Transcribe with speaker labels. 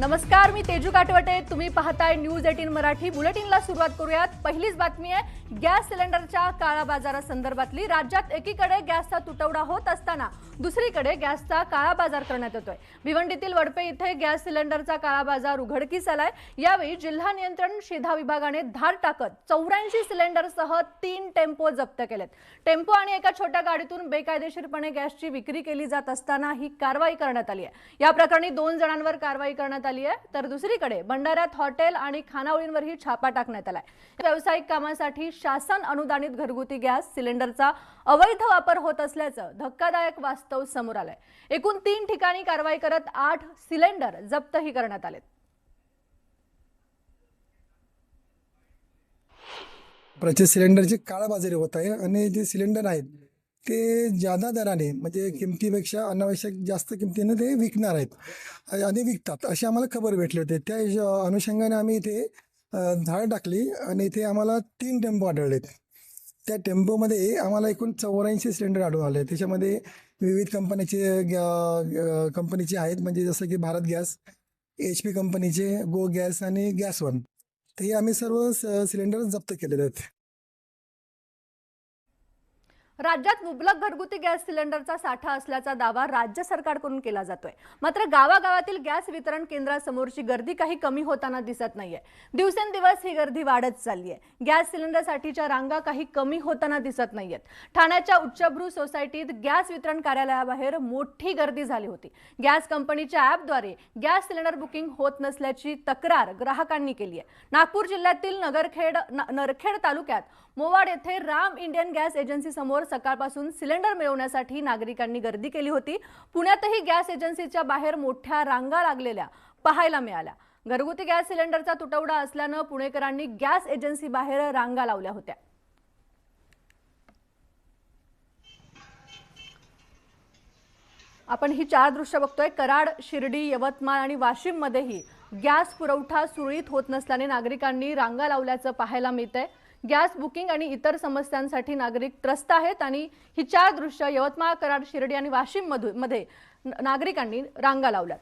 Speaker 1: नमस्कार, मी तेजू काटवटे. तुम्ही पाहताय न्यूज 18 मराठी. बुलेटिनला सुरुवात करूयात. पहिलीच बातमी आहे गॅस सिलेंडरच्या काळा बाजारासंदर्भातली. राज्यात एकीकडे गॅसचा तुटवडा होत असताना दुसरीकडे गॅसचा काळा बाजार करण्यात येतोय. भिवंडीतील वडपे इथे गॅस सिलेंडरचा काळा बाजार उघडकीस आलाय. यावेळी जिल्हा नियंत्रण शिधा विभागाने धाड टाकत 84 सिलेंडरसह 3 टेम्पो जप्त केलेत. टेम्पो आणि एका छोट्या गाडीतून बेकायदेशीरपणे गॅसची विक्री केली जात असताना ही कारवाई करण्यात आली आहे. या प्रकरणी 2 जणांवर कारवाई करण्यात आली आहे, तर दुसरीकडे भंडाऱ्यात हॉटेल आणि खानावळींवरही छापा टाकण्यात आलाय. व्यावसायिक कामासाठी शासन अनुदानित घरगुती गॅस सिलेंडरचा अवैध वापर होत असल्याचं धक्कादायक वास्तव समोर आलंय. एकूण 3 ठिकाणी कारवाई करत 8 सिलेंडर जप्तही करण्यात आलेत.
Speaker 2: प्रत्येक सिलेंडरची काळाबाजारी होत आहे आणि जे सिलेंडर आहेत ते जादा दराने म्हणजे किमतीपेक्षा अनावश्यक जास्त किमतीने ते विकणार आहेत आणि विकतात अशी आम्हाला खबर भेटली होती. त्या अनुषंगाने आम्ही इथे धाड टाकली आणि इथे आम्हाला 3 टेम्पो आढळलेत. त्या टेम्पोमध्ये आम्हाला एकूण 84 सिलेंडर आढळून आले. त्याच्यामध्ये विविध कंपनीचे आहेत, म्हणजे जसं की भारत गॅस, HP कंपनीचे, गो गॅस आणि गॅस वन. तर हे आम्ही सर्व सिलेंडर जप्त केलेले आहेत.
Speaker 1: राज्यात मुबलक घरगुती गॅस सिलेंडरचा साठा असल्याचा दावा राज्य सरकारकडून केला जातोय. मात्र गावागावातील गॅस वितरण केंद्रासमोरची गर्दी काही कमी होताना दिसत नाहीये. दिवसेंदिवस ही गर्दी वाढत चालली आहे. गॅस सिलेंडरसाठीच्या रांगा काही कमी होताना दिसत नाहीयेत. ठाण्याच्या उच्चभ्रू सोसायटीत गॅस वितरण कार्यालयाबाहेर मोठी गर्दी झाली होती. गॅस कंपनीच्या ॲपद्वारे गॅस सिलेंडर बुकिंग होत नसल्याची तक्रार ग्राहकांनी केली आहे. नागपूर जिल्ह्यातील नरखेड तालुक्यात मोवाड येथे राम इंडियन गॅस एजन्सी समोर सकाळपासून सिलेंडर मिळवण्यासाठी नागरिकांनी गर्दी केली होती. पुण्यातही गॅस एजन्सीच्या बाहेर मोठ्या रांगा लागलेल्या पाहायला मिळाल्या. घरगुती गॅस सिलेंडरचा तुटवडा असल्यानं पुणेकरांनी गॅस एजन्सी बाहेर रांगा लावल्या होत्या. आपण ही 4 दृश्य बघतोय. कराड, शिर्डी, यवतमाळ आणि वाशिम मध्येही गॅस पुरवठा सुरळीत होत नसल्याने नागरिकांनी रांगा लावल्याचं पाहायला मिळतंय. गॅस बुकिंग आणि इतर समस्यांसाठी नागरिक त्रस्त आहेत आणि ही 4 दृश्य यवतमाळ, कराड, शिर्डी आणि वाशिम मध्ये नागरिकांनी रांगा लावल्यात.